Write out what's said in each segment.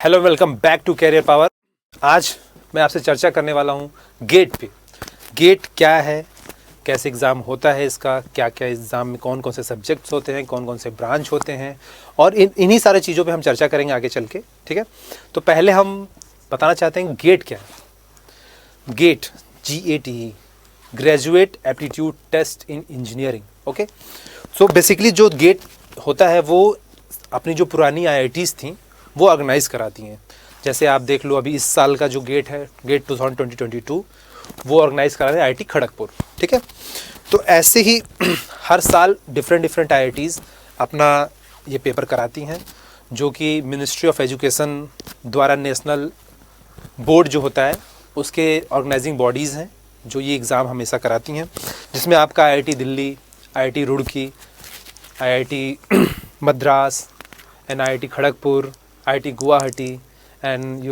Hello, welcome back to career power. आज मैं आपसे चर्चा करने वाला हूँ गेट पे। गेट क्या है, कैसे एग्ज़ाम होता है इसका, क्या क्या एग्ज़ाम में कौन कौन से सब्जेक्ट्स होते हैं, कौन कौन से ब्रांच होते हैं, और इन्हीं सारे चीज़ों पे हम चर्चा करेंगे आगे चल के। ठीक है, तो पहले हम बताना चाहते हैं गेट क्या है। GATE GATE, graduate aptitude test in engineering. Okay, so basically जो गेट होता है वो अपनी जो पुरानी IITs थी वो ऑर्गेनाइज़ कराती हैं। जैसे आप देख लो, अभी इस साल का जो गेट है, गेट 2022, वो ऑर्गेनाइज़ करा रहे हैं IIT खड़गपुर। ठीक है, तो ऐसे ही हर साल डिफरेंट IITs अपना ये पेपर कराती हैं, जो कि मिनिस्ट्री ऑफ एजुकेशन द्वारा नेशनल बोर्ड जो होता है उसके ऑर्गेनाइजिंग बॉडीज़ हैं जो ये एग्ज़ाम हमेशा कराती हैं, जिसमें आपका IIT Delhi, IIT Roorkee, IIT Madras and IIT Kharagpur, IIT Guwahati and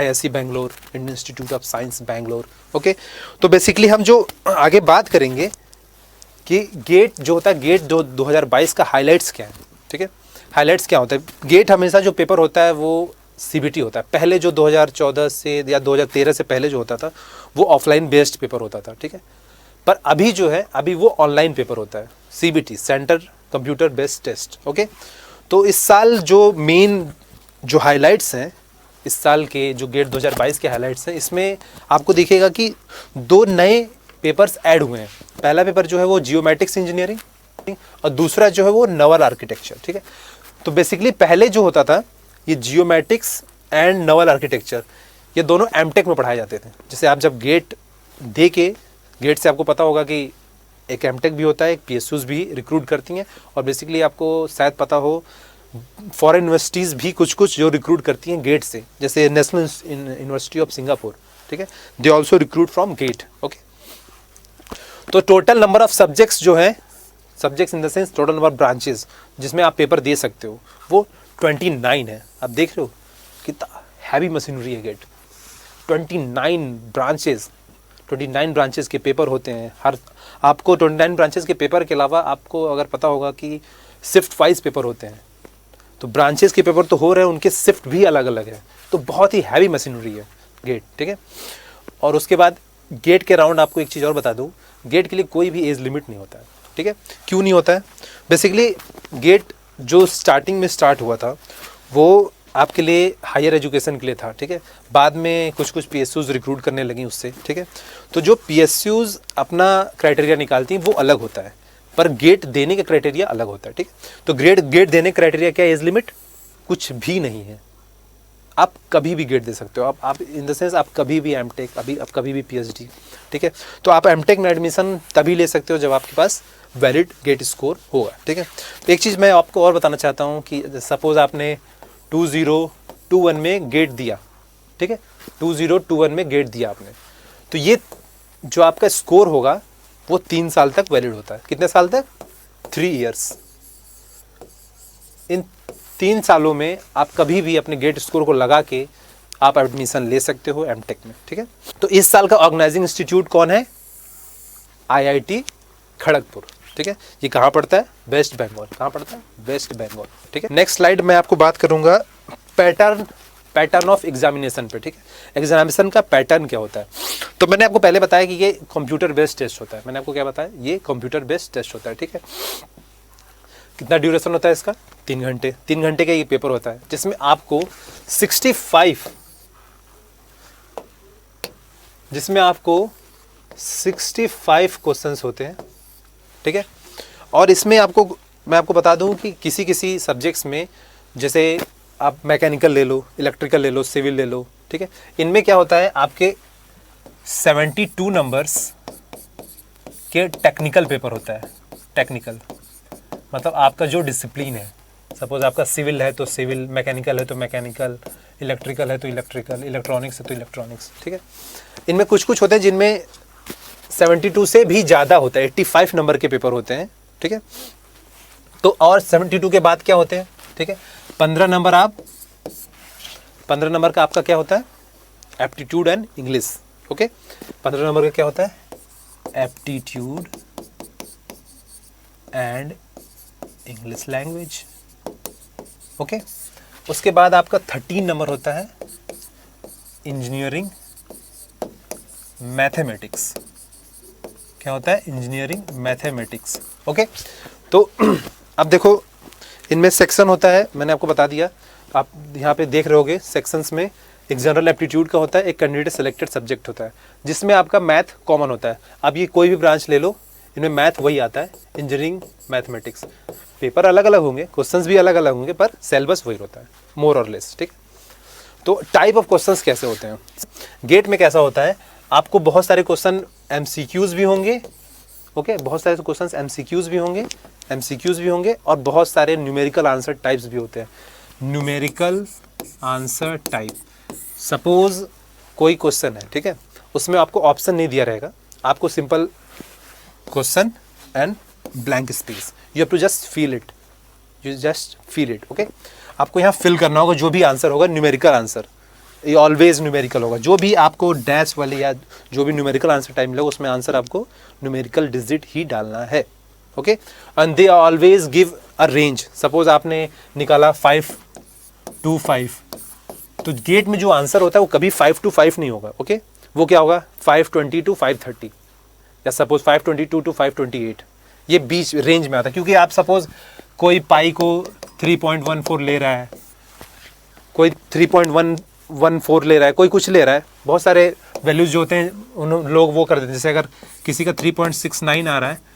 ISC Bangalore, Indian institute of science Bangalore. Okay, तो बेसिकली हम जो आगे बात करेंगे कि गेट जो होता है, गेट 2022 का हाइलाइट्स क्या है। ठीक है, हाइलाइट्स क्या होता है। गेट हमेशा जो पेपर होता है वो CBT होता है। पहले जो 2014 से या 2013 से पहले जो होता था वो ऑफलाइन बेस्ड पेपर होता था। ठीक है, पर अभी जो है, अभी वो ऑनलाइन पेपर होता है, CBT, centre computer based test. Okay, तो इस साल जो मेन जो हाइलाइट्स हैं, इस साल के जो गेट 2022 के हाइलाइट्स हैं, इसमें आपको दिखेगा कि 2 नए पेपर्स ऐड हुए हैं। पहला पेपर जो है वो जियोमेट्रिक्स इंजीनियरिंग और दूसरा जो है वो नवल आर्किटेक्चर। ठीक है, तो बेसिकली पहले जो होता था ये जियोमेट्रिक्स एंड नवल आर्किटेक्चर, ये दोनों MTech में पढ़ाए जाते थे। जैसे आप जब गेट दे के, गेट से आपको पता होगा कि एक MTech भी होता है, एक PSUs भी रिक्रूट करती हैं, और बेसिकली आपको शायद पता हो फॉरेन यूनिवर्सिटीज़ भी कुछ कुछ जो रिक्रूट करती हैं गेट से, जैसे नेशनल यूनिवर्सिटी ऑफ सिंगापुर। ठीक है, they also recruit from GATE. Okay, तो टोटल नंबर ऑफ सब्जेक्ट्स जो है, subjects in the sense total number of branches जिसमें आप पेपर दे सकते हो वो 29 है। आप देख रहे हो कितना हैवी मशीनरी है गेट। 29 ब्रांचेस के पेपर होते हैं। हर आपको 29 ब्रांचेस के पेपर के अलावा आपको अगर पता होगा कि शिफ्ट वाइज पेपर होते हैं, तो ब्रांचेस के पेपर तो हो रहे हैं, उनके शिफ्ट भी अलग अलग है। तो बहुत ही हैवी मशीनरी है गेट। ठीक है, और उसके बाद गेट के राउंड आपको एक चीज़ और बता दूं, गेट के लिए कोई भी एज लिमिट नहीं होता है। ठीक है, क्यों नहीं होता है? बेसिकली गेट जो स्टार्टिंग में स्टार्ट हुआ था वो आपके लिए हायर एजुकेशन के लिए था। ठीक है, बाद में कुछ कुछ PSUs रिक्रूट करने लगी उससे। ठीक है, तो जो PSUs अपना क्राइटेरिया निकालती हैं वो अलग होता है, पर गेट देने का क्राइटेरिया अलग होता है। ठीक है, तो गेट देने का क्राइटेरिया क्या है? एज लिमिट कुछ भी नहीं है, आप कभी भी गेट दे सकते हो। आप इन द सेंस आप कभी भी MTech, आप कभी भी PhD। ठीक है, तो आप MTech में एडमिशन तभी ले सकते हो जब आपके पास वैलिड गेट स्कोर होगा। ठीक है, तो एक चीज़ मैं आपको और बताना चाहता हूँ कि सपोज आपने 2021 में गेट दिया। ठीक है, 2021 में गेट दिया आपने, तो ये जो आपका स्कोर होगा वो 3 साल तक वैलिड होता है। कितने साल तक? 3 इयर्स। इन 3 सालों में आप कभी भी अपने गेट स्कोर को लगा के आप एडमिशन ले सकते हो MTech में। ठीक है, तो इस साल का ऑर्गेनाइजिंग इंस्टीट्यूट कौन है? IIT खड़गपुर। ठीक है, ये कहाँ पड़ता है? वेस्ट बंगाल। कहाँ पड़ता है? वेस्ट बंगाल। ठीक है, नेक्स्ट स्लाइड में आपको बात करूंगा पैटर्न ऑफ एग्जामिनेशन पे। ठीक है, एग्जामिनेशन का पैटर्न क्या होता है। तो मैंने आपको पहले बताया कि ये कंप्यूटर बेस्ड टेस्ट होता है। मैंने आपको क्या बताया? ये कंप्यूटर बेस्ड टेस्ट होता है। ठीक है, कितना ड्यूरेशन होता है इसका? 3 घंटे। 3 घंटे का ये पेपर होता है, जिसमें आपको 65 क्वेश्चंस होते हैं। ठीक है, और इसमें मैं आपको बता दूं कि किसी सब्जेक्ट्स में, जैसे आप मैकेनिकल ले लो, इलेक्ट्रिकल ले लो, सिविल ले लो। ठीक है, इनमें क्या होता है, आपके 72 नंबर्स के टेक्निकल पेपर होता है। टेक्निकल मतलब आपका जो डिसिप्लिन है, सपोज आपका सिविल है तो सिविल, मैकेनिकल है तो मैकेनिकल, इलेक्ट्रिकल है तो इलेक्ट्रिकल, इलेक्ट्रॉनिक्स है तो इलेक्ट्रॉनिक्स। ठीक है, इनमें कुछ कुछ होते हैं जिनमें 72 से भी ज़्यादा होता है, 85 नंबर के पेपर होते हैं। ठीक है, तो और 72 के बाद क्या होते हैं? ठीक है, 15 नंबर का आपका क्या होता है? Aptitude and English. Okay, 15 number का क्या होता है? Aptitude and English language. Okay, उसके बाद आपका 13 नंबर होता है इंजीनियरिंग मैथमेटिक्स। क्या होता है? Engineering mathematics. ओके, तो अब देखो इनमें सेक्शन होता है, मैंने आपको बता दिया, आप यहाँ पे देख रहे होगे सेक्शंस में एक जनरल एप्टीट्यूड का होता है, एक कैंडिडेट सेलेक्टेड सब्जेक्ट होता है, जिसमें आपका मैथ कॉमन होता है। अब ये कोई भी ब्रांच ले लो, इनमें मैथ वही आता है, इंजीनियरिंग मैथमेटिक्स। पेपर अलग अलग होंगे, क्वेश्चंस भी अलग अलग होंगे, पर सिलेबस वही होता है मोर और लेस। ठीक, तो टाइप ऑफ क्वेश्चंस कैसे होते हैं गेट में? कैसा होता है, आपको बहुत सारे क्वेश्चन एमसीक्यूज भी होंगे। ओके, बहुत सारे क्वेश्चंस एमसीक्यूज भी होंगे और बहुत सारे न्यूमेरिकल आंसर टाइप्स भी होते हैं। न्यूमेरिकल आंसर टाइप, सपोज कोई क्वेश्चन है, ठीक है, उसमें आपको ऑप्शन नहीं दिया रहेगा, आपको simple question and blank space, you have to just feel it. Okay, आपको यहाँ फिल करना होगा, जो भी आंसर होगा न्यूमेरिकल आंसर, ये ऑलवेज न्यूमेरिकल होगा। जो भी आपको डैश वाले या जो भी न्यूमेरिकल आंसर टाइप मिलेगा, उसमें आंसर आपको न्यूमेरिकल डिजिट ही डालना है। Okay, and they always give a range. Suppose आपने निकाला 5 to 5, तो गेट में जो आंसर होता है वो कभी 5 to 5 नहीं होगा। ओके, वो क्या होगा? 520 to 530, या सपोज 522 to 528, ये बीच रेंज में आता है। क्योंकि आप सपोज कोई पाई को 3.14 ले रहा है, कोई 3.114 ले रहा है, कोई कुछ ले रहा है, बहुत सारे वैल्यूज जो होते हैं उन लोग वो कर देते हैं। जैसे अगर किसी का 3.69 आ रहा है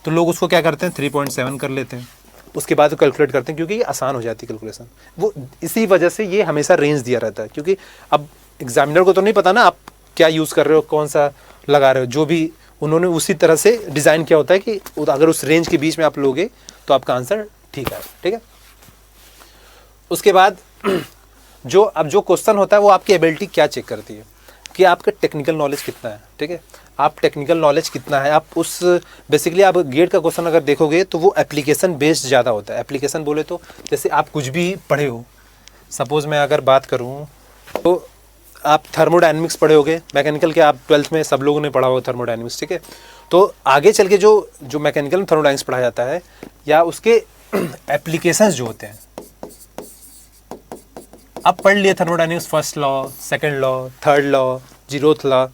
तो लोग उसको क्या करते हैं, 3.7 कर लेते हैं, उसके बाद कैलकुलेट करते हैं, क्योंकि ये आसान हो जाती है कैलकुलेशन। वो इसी वजह से ये हमेशा रेंज दिया रहता है, क्योंकि अब एग्जामिनर को तो नहीं पता ना आप क्या यूज़ कर रहे हो, कौन सा लगा रहे हो, जो भी उन्होंने उसी तरह से डिज़ाइन किया होता है कि अगर उस रेंज के बीच में आप लोगे तो आपका आंसर ठीक है। ठीक है, उसके बाद जो क्वेश्चन होता है वो आपकी एबिलिटी क्या चेक करती है कि आपका टेक्निकल नॉलेज कितना है। ठीक है, आप टेक्निकल नॉलेज कितना है, आप उस बेसिकली आप गेट का क्वेश्चन अगर देखोगे तो वो एप्लीकेशन बेस्ड ज़्यादा होता है। एप्लीकेशन बोले तो जैसे आप कुछ भी पढ़े हो, सपोज मैं अगर बात करूँ तो आप थर्मोडायनेमिक्स पढ़े होगे, मैकेनिकल के आप 12th में सब लोगों ने पढ़ा होगा थर्मोडायनेमिक्स। ठीक है, तो आगे चल के जो मैकेनिकल में थर्मोडायनेमिक्स पढ़ाया जाता है या उसके एप्लीकेशंस जो होते हैं, आप पढ़ लिए thermodynamics first law, second law, third law, 0th law,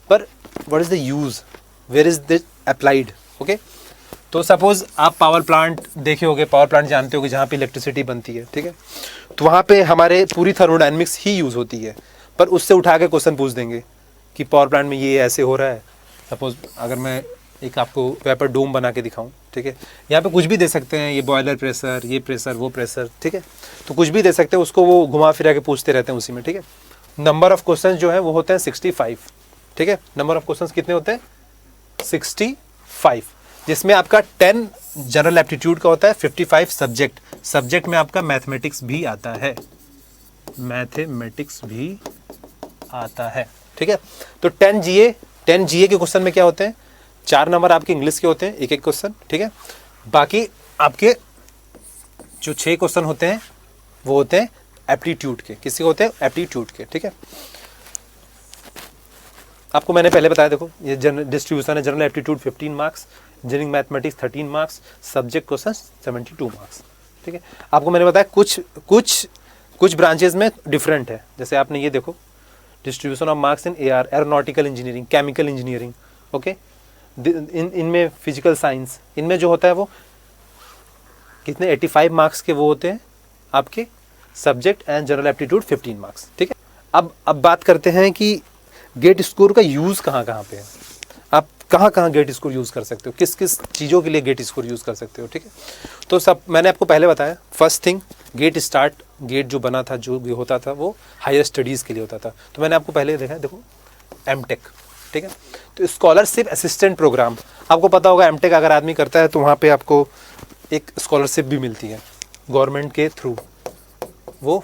पर what is the use, where is the applied. Okay, तो सपोज आप पावर प्लांट देखे होगे, पावर प्लांट जानते होगे जहाँ पे इलेक्ट्रिसिटी बनती है। ठीक है, तो वहाँ पे हमारे पूरी थर्मोडायनेमिक्स ही यूज़ होती है, पर उससे उठा के क्वेश्चन पूछ देंगे कि पावर प्लांट में ये ऐसे हो रहा है। सपोज अगर मैं एक आपको वेपर डोम बना के दिखाऊं, ठीक है, यहाँ पे कुछ भी दे सकते हैं, ये बॉयलर प्रेशर, ये प्रेशर, वो प्रेशर, ठीक है, तो कुछ भी दे सकते हैं, उसको वो घुमा फिरा के पूछते रहते हैं उसी में। ठीक है, नंबर ऑफ क्वेश्चन जो है वो होते हैं 65। ठीक है, नंबर ऑफ क्वेश्चन कितने होते हैं? 65, जिसमें आपका 10 जनरल एप्टीट्यूड का होता है, 55 सब्जेक्ट में आपका मैथमेटिक्स भी आता है, मैथमेटिक्स भी आता है। ठीक है, तो 10 जीए के क्वेश्चन में क्या होते हैं? 4 नंबर आपके इंग्लिश के होते हैं, एक क्वेश्चन। ठीक है, बाकी आपके जो 6 क्वेश्चन होते हैं वो होते हैं एप्टीट्यूड के। किसके होते हैं? एप्टीट्यूड के। ठीक है, आपको मैंने पहले बताया, देखो ये डिस्ट्रीब्यूशन है, general aptitude 15 marks, engineering mathematics 13 marks, subject question 72 marks. ठीक है, आपको मैंने बताया कुछ ब्रांचेस में डिफरेंट है। जैसे आपने ये देखो, distribution of marks in AR, aeronautical engineering, chemical engineering. Okay, इनमें फिजिकल साइंस, इनमें जो होता है वो कितने 85 मार्क्स के वो होते हैं आपके subject and general aptitude 15 marks. ठीक है, अब बात करते हैं कि गेट स्कोर का यूज़ कहाँ पे है, आप कहाँ गेट स्कोर यूज़ कर सकते हो, किस किस चीज़ों के लिए गेट स्कोर यूज़ कर सकते हो। ठीक है, तो सब मैंने आपको पहले बताया। फर्स्ट थिंग, गेट जो बना था, जो भी होता था वो हायर स्टडीज़ के लिए होता था। तो मैंने आपको पहले देखा, देखो एमटेक। ठीक है, तो स्कॉलरशिप असिस्टेंट प्रोग्राम, आपको पता होगा एमटेक अगर आदमी करता है तो वहाँ पे आपको एक स्कॉलरशिप भी मिलती है गवर्नमेंट के थ्रू, वो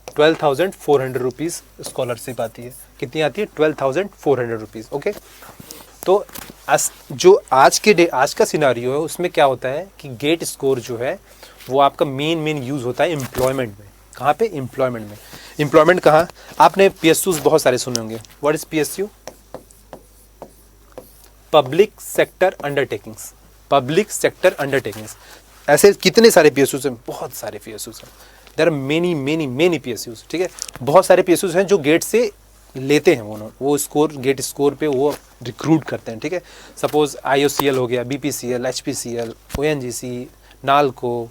12,400 रुपीज़ स्कॉलरशिप आती है। कितनी आती है? 12,400 रुपीज़। ओके, तो जो आज का सिनारियो है उसमें क्या होता है कि गेट स्कोर जो है वो आपका मेन यूज़ होता है एम्प्लॉयमेंट में। कहाँ पे? एम्प्लॉयमेंट में। एम्प्लॉयमेंट कहाँ? आपने PSUs बहुत सारे सुने होंगे। What is PSU? Public sector undertakings. ऐसे कितने सारे PSUs हैं? बहुत सारे PSUs हैं। देयर आर मेनी PSUs, ठीक है। बहुत सारे PSUs हैं जो गेट से लेते हैं, वो स्कोर, गेट स्कोर पे वो रिक्रूट करते हैं, ठीक है। सपोज IOCL हो गया, BPCL, HPCL, ONGC, NALCO,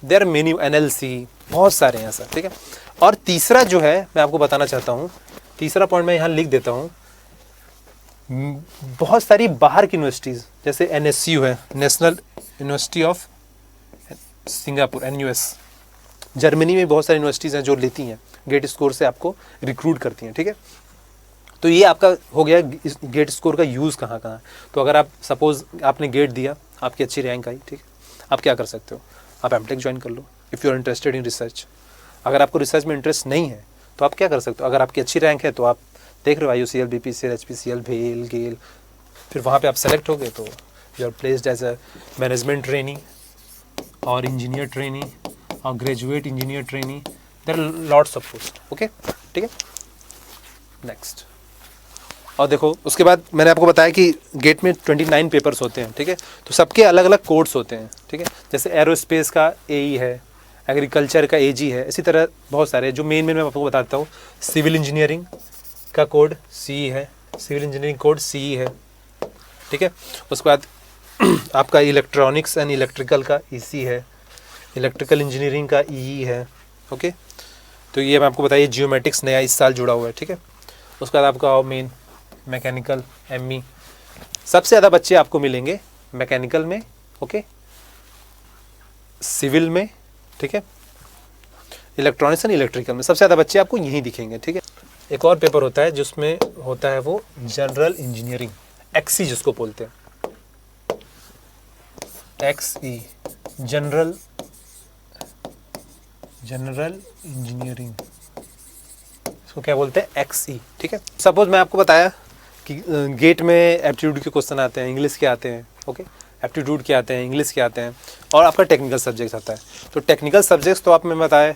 there are many, NLC, बहुत सारे हैं सर, ठीक है। और तीसरा जो है मैं आपको बताना चाहता हूँ, तीसरा पॉइंट मैं यहाँ लिख देता हूँ, बहुत सारी बाहर की यूनिवर्सिटीज़ जैसे NSU है, national university of Singapore, NUS, Germany में बहुत सारी यूनिवर्सिटीज़ हैं जो लेती हैं गेट स्कोर से आपको रिक्रूट करती हैं, ठीक है। तो ये आपका हो गया गेट स्कोर का यूज़ कहाँ कहाँ। तो अगर आप सपोज आपने गेट दिया, आपकी अच्छी रैंक आई, ठीक है, आप क्या कर सकते हो, आप एमटेक ज्वाइन कर लो if you are interested in research. अगर आपको रिसर्च में इंटरेस्ट नहीं है तो आप क्या कर सकते हो, अगर आपकी अच्छी रैंक है तो आप देख रहे हो IOCL, BPCL, HPCL, भेल, गेल, फिर वहाँ पे आप सेलेक्ट हो गए तो you are placed as a management trainee और इंजीनियर ट्रेनी और graduate engineer trainee, there are lots of post, okay, ठीक है। नेक्स्ट, और देखो उसके बाद मैंने आपको बताया कि गेट में 29 पेपर्स होते हैं, ठीक है। तो सबके अलग अलग कोड्स होते हैं, ठीक है। जैसे एरोस्पेस का AE है, एग्रीकल्चर का AG है, इसी तरह बहुत सारे जो मेन मैं आपको बताता हूँ। सिविल इंजीनियरिंग का कोड CE है, सिविल इंजीनियरिंग कोड CE है, ठीक है। उसके बाद आपका इलेक्ट्रॉनिक्स एंड इलेक्ट्रिकल का EC है, इलेक्ट्रिकल इंजीनियरिंग का EE है, ओके। तो ये मैं आपको बताइए, जियोमेट्रिक्स नया इस साल जुड़ा हुआ है, ठीक है। उसके बाद आपका मेन मैकेनिकल ME, सबसे ज़्यादा बच्चे आपको मिलेंगे मैकेनिकल में, ओके, सिविल में, ठीक है, इलेक्ट्रॉनिक्स एंड इलेक्ट्रिकल में सबसे ज़्यादा बच्चे आपको यहीं दिखेंगे, ठीक है। एक और पेपर होता है जिसमें होता है वो जनरल इंजीनियरिंग, XE जिसको बोलते हैं, XE, जनरल इंजीनियरिंग, इसको क्या बोलते हैं, XE, ठीक है। सपोज मैं आपको बताया कि गेट में एप्टीट्यूड के क्वेश्चन आते हैं, इंग्लिश के आते हैं, ओके, एप्टीट्यूड के आते हैं, इंग्लिश के आते हैं, और आपका टेक्निकल सब्जेक्ट्स आता है। तो टेक्निकल सब्जेक्ट्स तो आपने बताया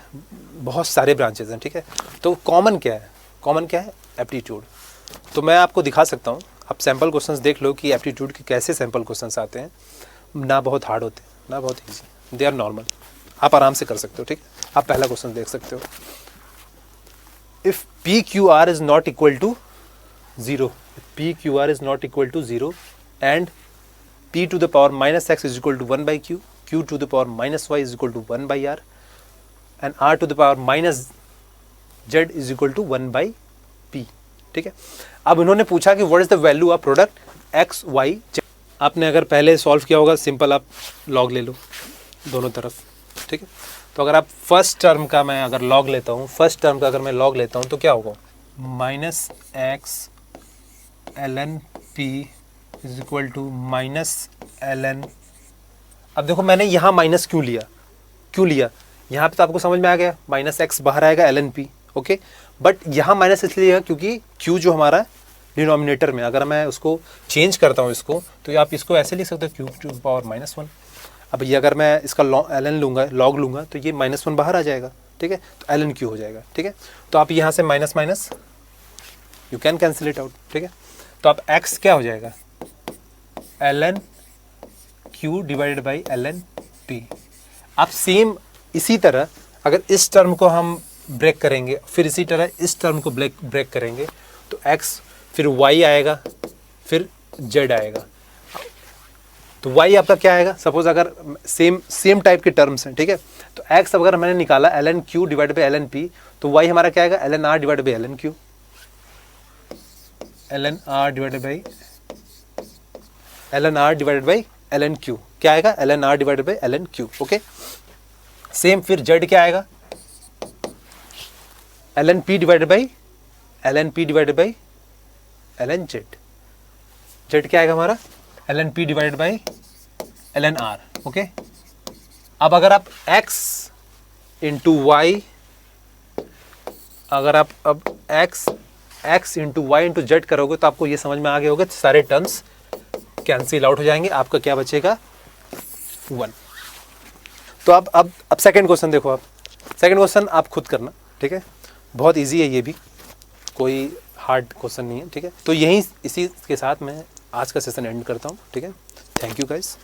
बहुत सारे ब्रांचेज हैं, ठीक है। तो कॉमन क्या है, एप्टीट्यूड। तो मैं आपको दिखा सकता हूँ, आप सैम्पल क्वेश्चंस देख लो कि एप्टीट्यूड के कैसे सैम्पल क्वेश्चंस आते हैं, ना बहुत हार्ड होते हैं ना बहुत ईजी, दे आर नॉर्मल, आप आराम से कर सकते हो, ठीक है। आप पहला क्वेश्चन देख सकते हो, if PQR is not equal to 0, PQR is not equal to 0 and P to the power minus X is equal to 1 by Q, Q to the power minus Y is equal to 1 by R, and R to the power minus Z is equal to 1 by P, ठीक है। अब इन्होंने पूछा कि what is the value of product X, Y, Z। आपने अगर पहले solve किया होगा, सिंपल आप लॉग ले लो दोनों तरफ, ठीक है। तो अगर आप फर्स्ट टर्म का मैं अगर लॉग लेता हूँ, तो क्या होगा, minus x ln P is equal to minus ln। अब देखो मैंने यहाँ माइनस क्यों लिया, यहाँ पे तो आपको समझ में आ गया, माइनस एक्स बाहर आएगा ln P, ओके। बट यहाँ माइनस इसलिए है क्योंकि Q जो हमारा डिनोमिनेटर में, अगर मैं उसको चेंज करता हूँ इसको, तो आप इसको ऐसे लिख सकते हो, Q टू पावर -1। अब ये अगर मैं इसका ln लूँगा, लॉग लूँगा, तो ये -1 बाहर आ जाएगा, ठीक है। तो ln Q हो जाएगा, ठीक है। तो आप यहाँ से minus minus you can cancel it out, ठीक है। तो आप x क्या हो जाएगा, ln Q divided by ln P। आप सेम इसी तरह अगर इस टर्म को हम ब्रेक करेंगे, फिर इसी तरह इस टर्म को ब्रेक करेंगे, तो x, फिर y आएगा, फिर z आएगा। तो y आपका क्या आएगा, सपोज अगर सेम टाइप के टर्म्स हैं, ठीक है। तो x अगर मैंने निकाला ln Q divided by ln P, तो y हमारा क्या आएगा, ln R divided by ln Q, ln R divided by ln Q क्या आएगा, ln R divided by ln Q, okay. Same फिर Z क्या आएगा, ln P divided by ln Z। Z क्या आएगा हमारा, ln P divided by ln R, okay. अब अगर आप x इंटू वाई, अगर आप अब x into y into z करोगे तो आपको ये समझ में आ गया होगा, सारे टर्म्स कैंसिल आउट हो जाएंगे, आपका क्या बचेगा, 1। तो अब सेकंड क्वेश्चन देखो, आप सेकंड क्वेश्चन आप खुद करना, ठीक है। बहुत इजी है, ये भी कोई हार्ड क्वेश्चन नहीं है, ठीक है। तो यहीं इसी के साथ मैं आज का सेशन एंड करता हूँ, ठीक है। Thank you guys.